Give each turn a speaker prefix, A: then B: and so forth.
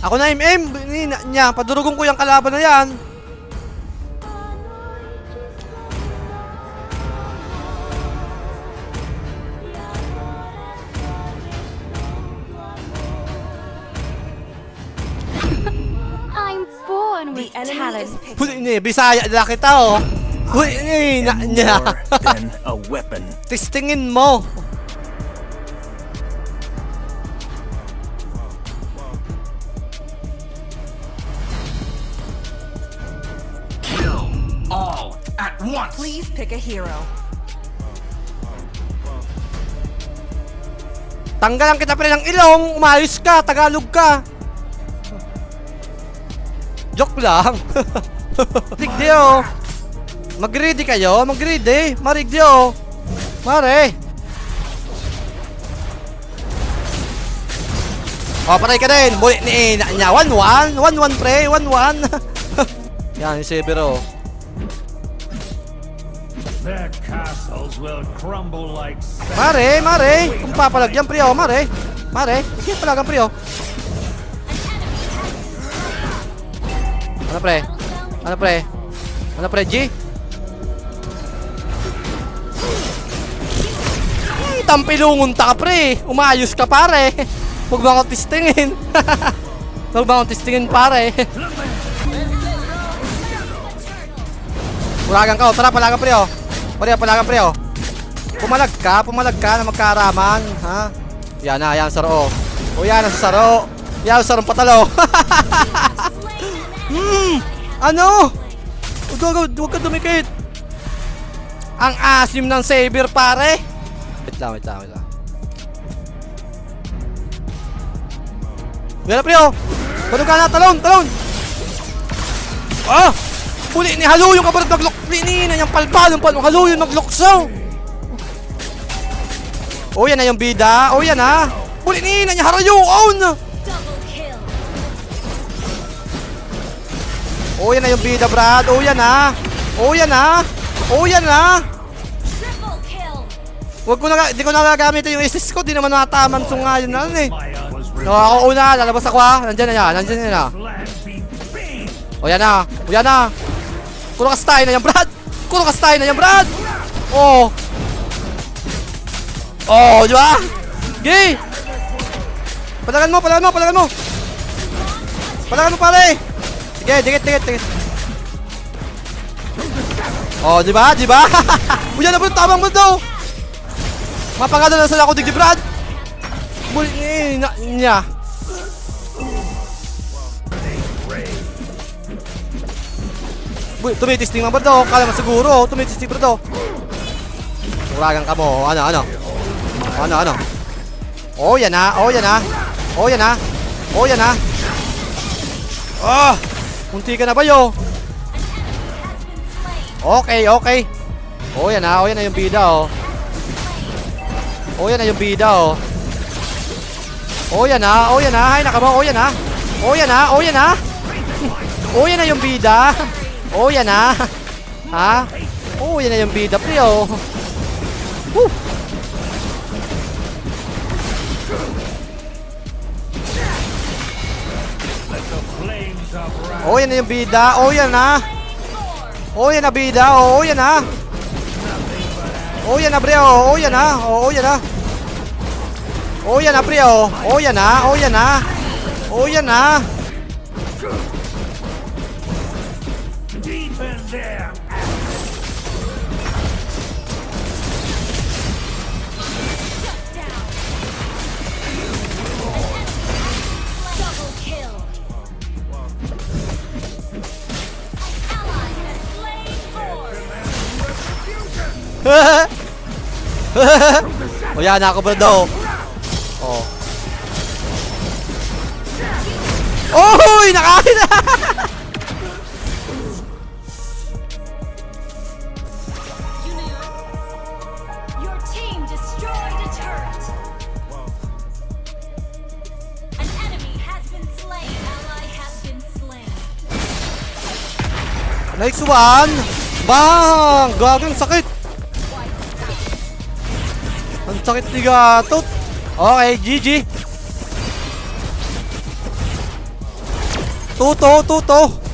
A: Ako na MM. Niya, padurugong ko yung kalaban na yan.
B: I'm born with talent.
A: Bisaya na kita oh. Niya.
C: More than a weapon.
A: Testingin mo.
C: Kill all at once.
D: Please pick a hero.
A: Tanggalan kita pre ng ilong. Umayos ka. Tagalog ka. Joke lang. Tigdi oh. Mag-ready kayo. Mag-ready. Marigdi oh. Mare. Oh, patay ka din. Bulit ni niya. 1-1. 1-1 pre. 1-1. Yan, si Severo.
E: Their castles will crumble like sand.
A: Mare, mare. Kung papalagyan pre oh. Mare. Mare. Sige palagan pre oh. Ano pre? Ano pre? Ano pre, G? Tampilungon ta ka pre. Umayos ka pare. Huwag ba akong testingin? Huwag ba akong testingin pare? Pulagan ka oh. Tara, palagan pre oh. Palagan pre oh. Pumalag ka na magkaraman. Ha? Yan na, yan saro oh. O yan, nasa saro. Yan, sarong patalo. Ano? Huwag ka dumikit. Ang asim ng saber pare. Wait lang. Yan na pre oh. Tulong ka na, talon. Ah! Huli ni Haluyon ka ba't maglok. Lininan yung palpalong Haluyon maglokso. Oh yan na yung bida. Oh yan ha. Huli ni niya Harayon. Oh yan na yung bida Brad. Oh yan ha. Di ko nagagamit yung assist ko. Di naman nakataman so nga yun na eh. No, ako una. Lalabas ako ha. Nandyan na yan. O yan na. Kuro ka style na yan Brad. Oh, di ba? Gay. Palagan mo pare. Sige, dikit. Oh, di ba? Uyan na bro, tamang mo daw. Mapagada na sila ako digdi Brad. Bulit niya. Tumitisting mo ba ito? Kala mo siguro. Tumitisting bro ito. Uragan ka mo. Ano? Oh, yan na. Ah! Munti ka na ba yo? Okay. Oh, yan na yung bida oh. Oh, yan na. Hay nakamo. Oh, yan na. Oh, yan na yung bida. Oh, yan na. Ha? Oh, yan na yung bida pre oh. Woo! Oh, yan na yung bida. Oh, yan na. Oh, yan na bida. Oh, yan na. Oh, yan na pre oh. Oh, yan na. Oh, yan na. Oh, yan na pre oh. Oh, yan na.
E: Deep in there.
A: O yan, ako bro daw. Oh. Oy! Nakain na!
B: Your team destroyed a turret. An enemy has been slain. Ally has been slain.
A: Next one! Bang! Gagang sakit! Ang sakit ni Gatot! Okay, GG! Tuto.